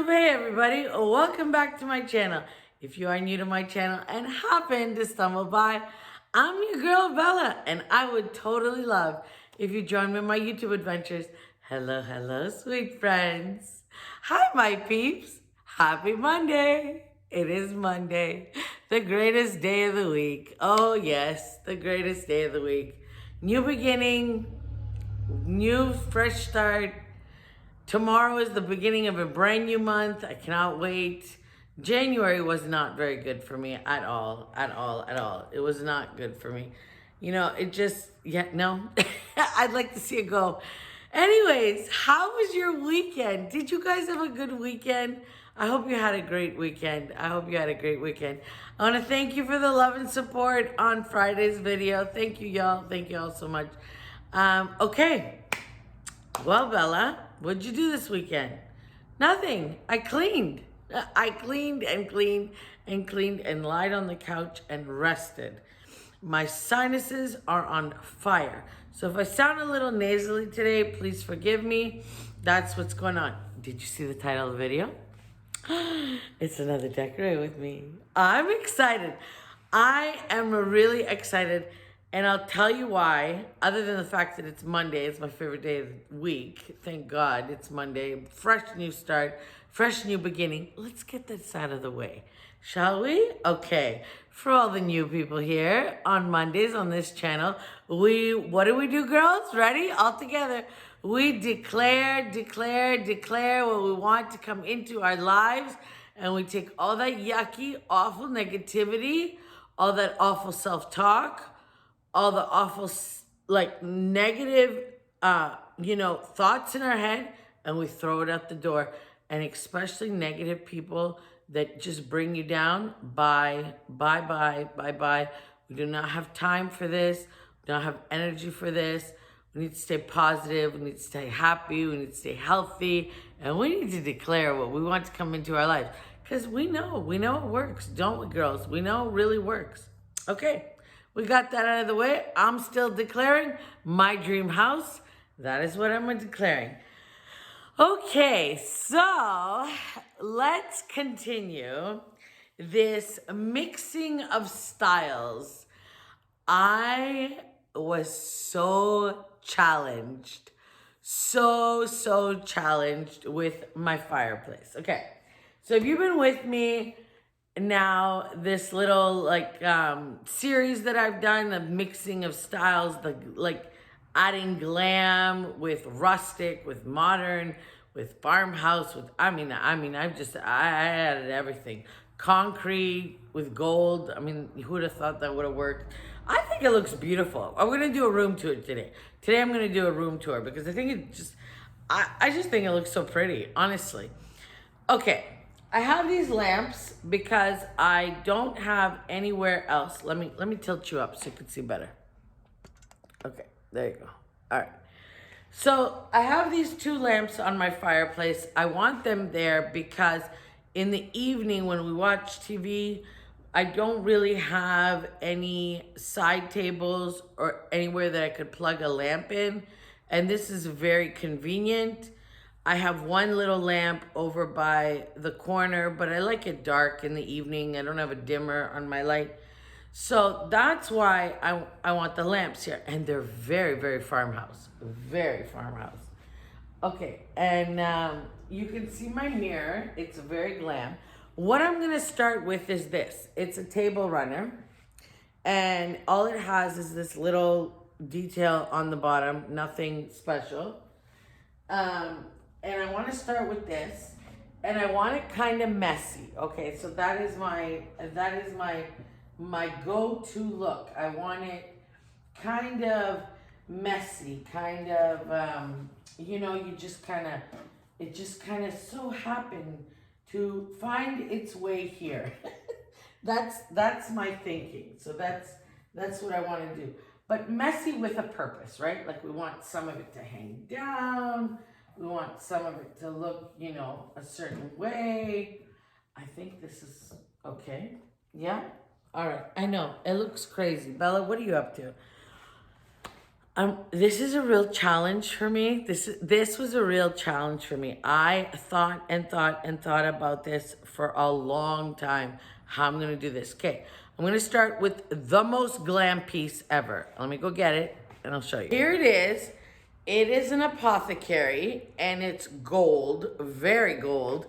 YouTube. Hey everybody, welcome back to my channel. If you are new to my channel and happen to stumble by, I'm your girl Bella, and I would totally love if you join me in my YouTube adventures. Hello, hello, sweet friends. Hi, my peeps. Happy Monday. It is Monday, the greatest day of the week. Oh yes, the greatest day of the week. New beginning, new fresh start. Tomorrow is the beginning of a brand new month. I cannot wait. January was not very good for me at all, at all, at all. It was not good for me. You know, it just, yeah, no. I'd like to see it go. Anyways, how was your weekend? Did you guys have a good weekend? I hope you had a great weekend. I hope you had a great weekend. I want to thank you for the love and support on Friday's video. Thank you, y'all. Thank you all so much. Okay. Well, Bella, what'd you do this weekend? Nothing. I cleaned. I cleaned and cleaned and cleaned and lied on the couch and rested. My sinuses are on fire. So if I sound a little nasally today, please forgive me. That's what's going on. Did you see the title of the video? It's another decorate with me. I'm excited. I am really excited. And I'll tell you why, other than the fact that it's Monday. It's my favorite day of the week. Thank God it's Monday. Fresh new start, fresh new beginning. Let's get this out of the way, shall we? Okay. For all the new people here on Mondays on this channel, what do we do, girls? Ready? All together. We declare what we want to come into our lives. And we take all that yucky, awful negativity, all that awful self-talk, all the awful, like, negative, thoughts in our head, and we throw it out the door. And especially negative people that just bring you down. Bye. We do not have time for this. We don't have energy for this. We need to stay positive. We need to stay happy. We need to stay healthy. And we need to declare what we want to come into our lives. Because we know it works, don't we, girls? We know it really works. Okay. We got that out of the way. I'm still declaring my dream house. That is what I'm declaring. Okay, so let's continue this mixing of styles. I was so challenged. So challenged with my fireplace. Okay, so if you've been with me now, this little series that I've done of mixing of styles, adding glam with rustic, with modern, with farmhouse, with I added everything. Concrete with gold. I mean, who would have thought that would have worked? I think it looks beautiful. I'm gonna do a room tour today. Today I'm gonna do a room tour because I think I just think it looks so pretty, honestly. Okay. I have these lamps because I don't have anywhere else. Let me tilt you up so you can see better. Okay, there you go. All right. So I have these two lamps on my fireplace. I want them there because in the evening when we watch TV, I don't really have any side tables or anywhere that I could plug a lamp in. And this is very convenient. I have one little lamp over by the corner, but I like it dark in the evening. I don't have a dimmer on my light. So that's why I want the lamps here. And they're very farmhouse. Very farmhouse. Okay, and you can see my mirror. It's very glam. What I'm going to start with is this. It's a table runner. And all it has is this little detail on the bottom. Nothing special. And I want to start with this, and I want it kind of messy. Okay, so that is my go-to look. I want it kind of messy, kind of it just kind of so happened to find its way here. that's my thinking. So that's what I want to do. But messy with a purpose, right? Like we want some of it to hang down. We want some of it to look, a certain way. I think this is okay. Yeah? All right. I know. It looks crazy. Bella, what are you up to? This is a real challenge for me. This was a real challenge for me. I thought and thought and thought about this for a long time. How I'm gonna do this. Okay, I'm gonna start with the most glam piece ever. Let me go get it and I'll show you. Here it is. It is an apothecary and it's gold, very gold.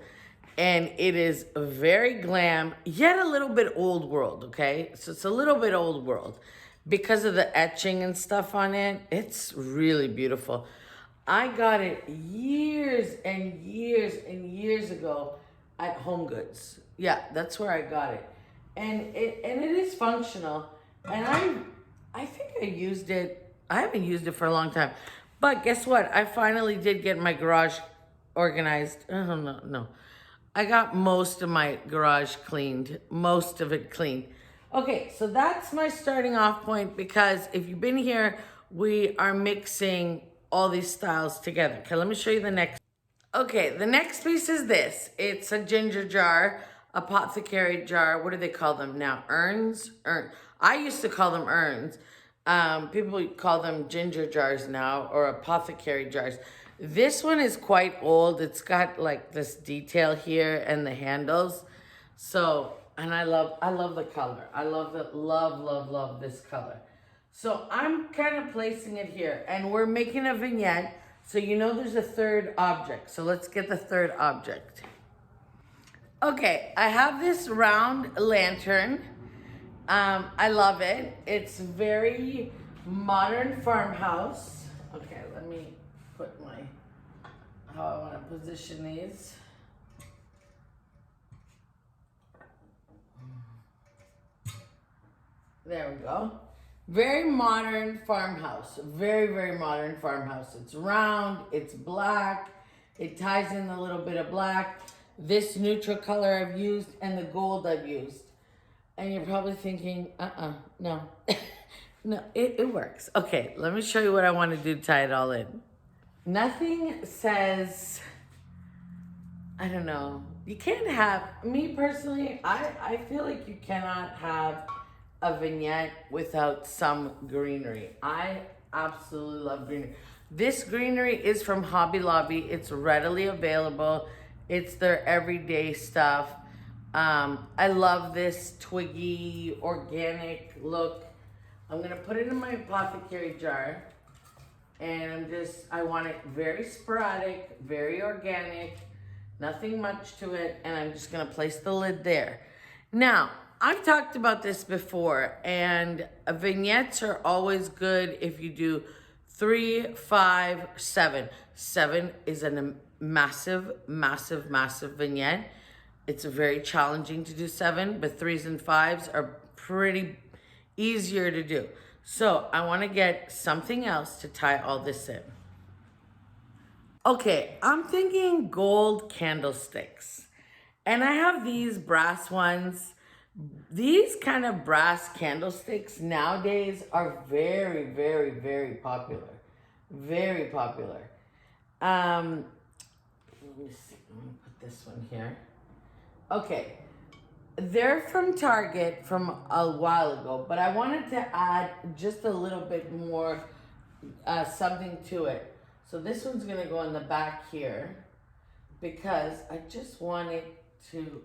And it is very glam, yet a little bit old world, okay? So it's a little bit old world. Because of the etching and stuff on it, it's really beautiful. I got it years and years and years ago at Home Goods. Yeah, that's where I got it. And it is functional. And I think I used it. I haven't used it for a long time. But guess what? I finally did get my garage organized. Oh, no. I got most of my garage cleaned, most of it cleaned. Okay, so that's my starting off point because if you've been here, we are mixing all these styles together. Okay, let me show you the next. Okay, the next piece is this. It's a ginger jar, apothecary jar. What do they call them now? Urns? I used to call them urns. People call them ginger jars now or apothecary jars. This one is quite old. It's got like this detail here and the handles. So, and I love the color. I love this color. So I'm kind of placing it here and we're making a vignette. So you know there's a third object. So let's get the third object. Okay, I have this round lantern. I love it. It's very modern farmhouse. Okay, let me put how I want to position these. There we go. Very modern farmhouse. Very modern farmhouse. It's round, it's black, it ties in a little bit of black. This neutral color I've used and the gold I've used. And you're probably thinking, no. No, it works. Okay, let me show you what I want to do to tie it all in. Nothing says, I don't know, you can't have, me personally, I feel like you cannot have a vignette without some greenery. I absolutely love greenery. This greenery is from Hobby Lobby. It's readily available. It's their everyday stuff. I love this twiggy, organic look. I'm gonna put it in my apothecary jar. And I want it very sporadic, very organic, nothing much to it. And I'm just gonna place the lid there. Now, I've talked about this before, and vignettes are always good if you do 3, 5, 7. 7 is a massive vignette. It's very challenging to do 7, but 3s and 5s are pretty easier to do. So I want to get something else to tie all this in. Okay, I'm thinking gold candlesticks. And I have these brass ones. These kind of brass candlesticks nowadays are very popular. Very popular. Let me see. Let me put this one here. Okay. They're from Target from a while ago, but I wanted to add just a little bit more something to it. So this one's gonna go in the back here because I just wanted to,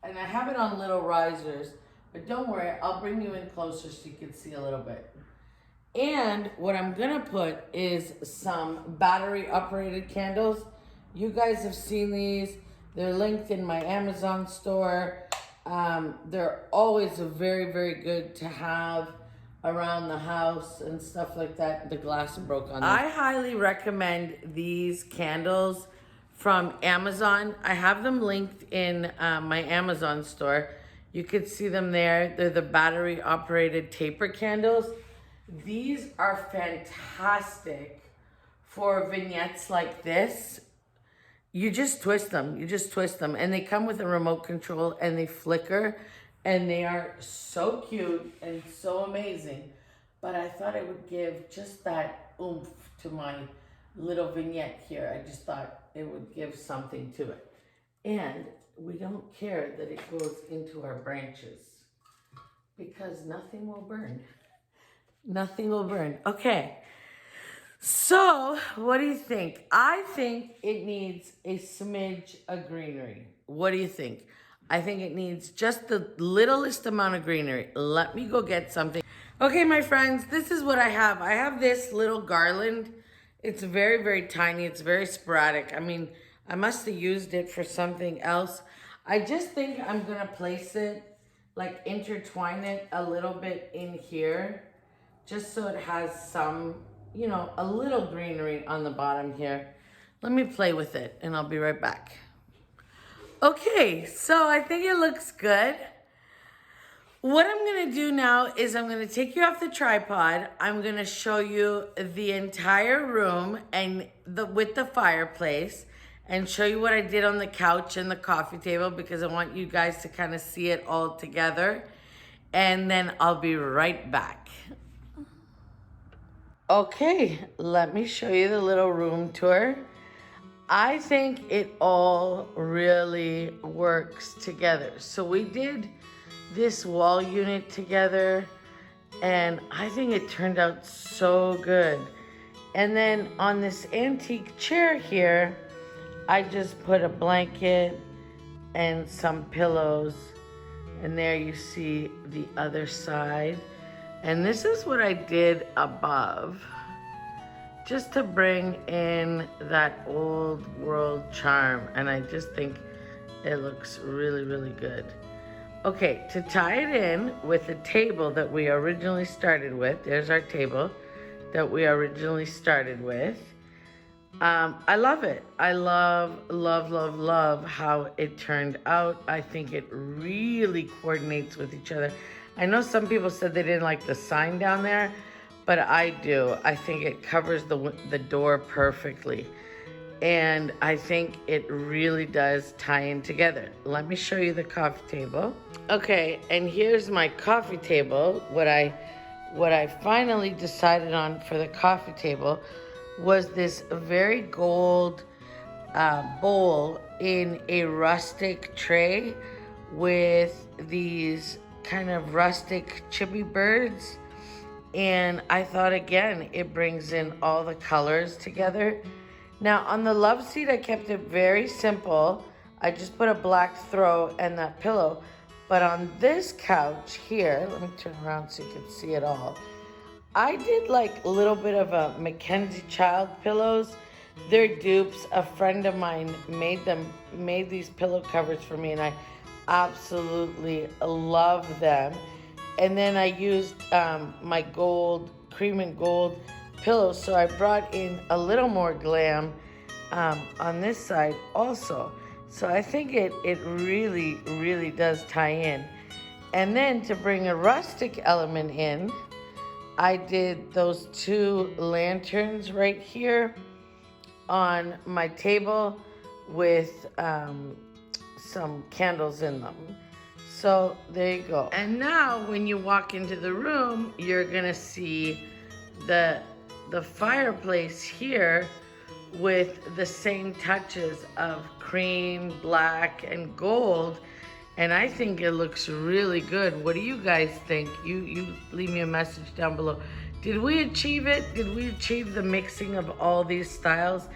and I have it on little risers, but don't worry, I'll bring you in closer so you can see a little bit. And what I'm gonna put is some battery operated candles. You guys have seen these. They're linked in my Amazon store. They're always very good to have around the house and stuff like that. The glass broke on them. I highly recommend these candles from Amazon. I have them linked in my Amazon store. You could see them there. They're the battery operated taper candles. These are fantastic for vignettes like this. You just twist them, and they come with a remote control and they flicker and they are so cute and so amazing. But I thought it would give just that oomph to my little vignette here. I just thought it would give something to it. And we don't care that it goes into our branches because nothing will burn. Nothing will burn. Okay. So, what do you think? I think it needs a smidge of greenery. What do you think? I think it needs just the littlest amount of greenery. Let me go get something. Okay, my friends, this is what I have. I have this little garland. It's very, very tiny. It's very sporadic. I mean, I must have used it for something else. I just think I'm going to place it, like intertwine it a little bit in here, just so it has some, you know, a little greenery on the bottom here. Let me play with it and I'll be right back. Okay, so I think it looks good. What I'm gonna do now is I'm gonna take you off the tripod. I'm gonna show you the entire room and with the fireplace, and show you what I did on the couch and the coffee table, because I want you guys to kind of see it all together. And then I'll be right back. Okay, let me show you the little room tour. I think it all really works together. So we did this wall unit together, and I think it turned out so good. And then on this antique chair here, I just put a blanket and some pillows, and there you see the other side. And this is what I did above, just to bring in that old world charm. And I just think it looks really, really good. Okay, to tie it in with the table that we originally started with, there's our table that we originally started with. I love it. I love, love, love, love how it turned out. I think it really coordinates with each other. I know some people said they didn't like the sign down there, but I do. I think it covers the door perfectly. And I think it really does tie in together. Let me show you the coffee table. Okay, and here's my coffee table. What I finally decided on for the coffee table was this very gold bowl in a rustic tray with these kind of rustic chippy birds. And I thought, again, it brings in all the colors together. Now on the love seat, I kept it very simple. I just put a black throw and that pillow. But on this couch here, let me turn around so you can see it all. I did like a little bit of a Mackenzie Child pillows. They're dupes. A friend of mine made these pillow covers for me, and I absolutely love them. And then I used my gold, cream and gold pillows, so I brought in a little more glam on this side also. So I think it really, really does tie in. And then to bring a rustic element in, I did those two lanterns right here on my table with some candles in them. So there you go. And now when you walk into the room, you're gonna see the fireplace here with the same touches of cream, black, and gold. And I think it looks really good. What do you guys think? You leave me a message down below. Did we achieve it? Did we achieve the mixing of all these styles?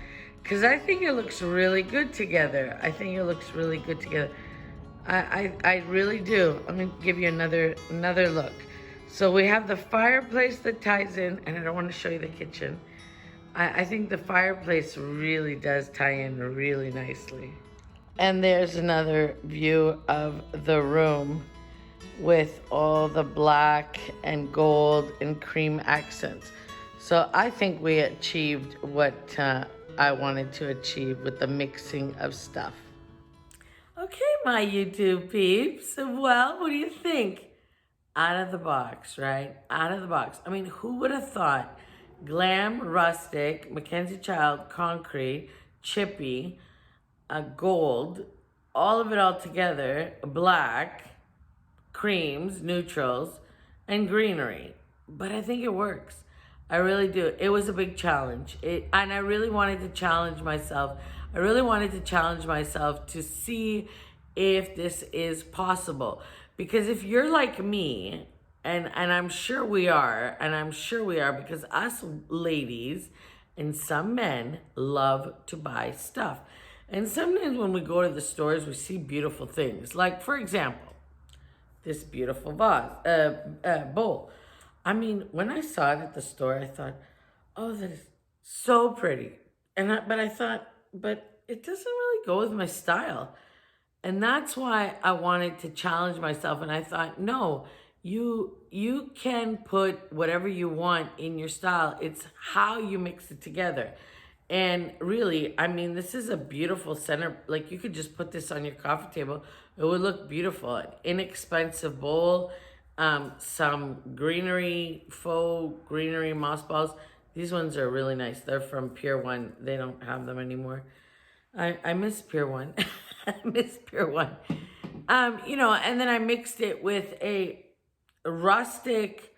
Because I think it looks really good together. I think it looks really good together. I really do. Let me give you another look. So we have the fireplace that ties in, and I don't want to show you the kitchen. I think the fireplace really does tie in really nicely. And there's another view of the room with all the black and gold and cream accents. So I think we achieved what I wanted to achieve with the mixing of stuff. Okay, my YouTube peeps. Well, what do you think? Out of the box, right? Out of the box. I mean, who would have thought glam, rustic, Mackenzie Child, concrete, chippy, gold, all of it all together, black, creams, neutrals, and greenery. But I think it works. I really do. It was a big challenge. And I really wanted to challenge myself. I really wanted to challenge myself to see if this is possible. Because if you're like me, and I'm sure we are, because us ladies And some men love to buy stuff. And sometimes when we go to the stores, we see beautiful things. Like, for example, this beautiful bowl. I mean, when I saw it at the store, I thought, oh, that is so pretty. But I thought, but it doesn't really go with my style. And that's why I wanted to challenge myself. And I thought, no, you can put whatever you want in your style. It's how you mix it together. And really, I mean, this is a beautiful center. Like, you could just put this on your coffee table. It would look beautiful. An inexpensive bowl, some greenery, faux greenery moss balls. These ones are really nice. They're from Pier 1. They don't have them anymore. I miss Pier 1. I miss Pier 1. And then I mixed it with a rustic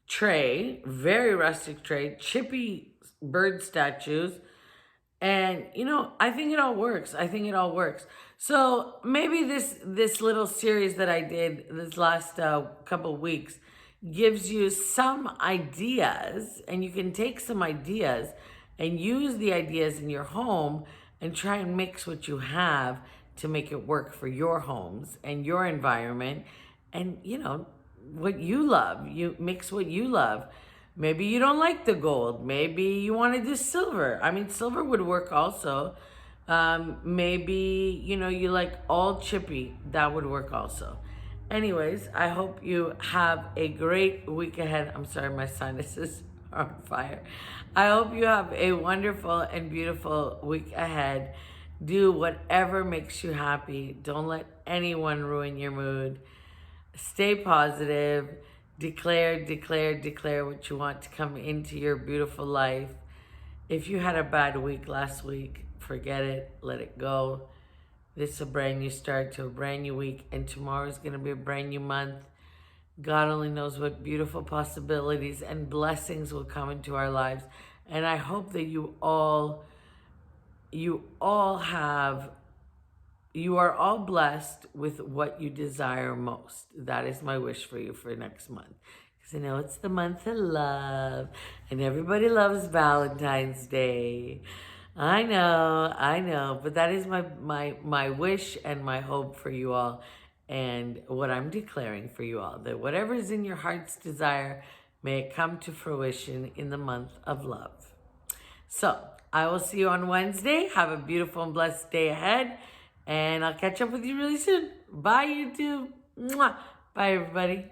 tray, very rustic tray, chippy bird statues. And, I think it all works. So maybe this little series that I did this last couple weeks gives you some ideas, and you can take some ideas and use the ideas in your home and try and mix what you have to make it work for your homes and your environment. And, what you love, you mix what you love. Maybe you don't like the gold. Maybe you want to do silver. I mean, silver would work also. Maybe, you like all chippy. That would work also. Anyways, I hope you have a great week ahead. I'm sorry, my sinuses are on fire. I hope you have a wonderful and beautiful week ahead. Do whatever makes you happy. Don't let anyone ruin your mood. Stay positive. Declare what you want to come into your beautiful life. If you had a bad week last week, forget it. Let it go. This is a brand new start to a brand new week, and tomorrow is going to be a brand new month. God only knows what beautiful possibilities and blessings will come into our lives. And I hope that you are all blessed with what you desire most. That is my wish for you for next month. Because I know it's the month of love, and everybody loves Valentine's Day. I know, but that is my wish and my hope for you all, and what I'm declaring for you all, that whatever is in your heart's desire, may it come to fruition in the month of love. So, I will see you on Wednesday. Have a beautiful and blessed day ahead, and I'll catch up with you really soon. Bye, YouTube. Mwah. Bye, everybody.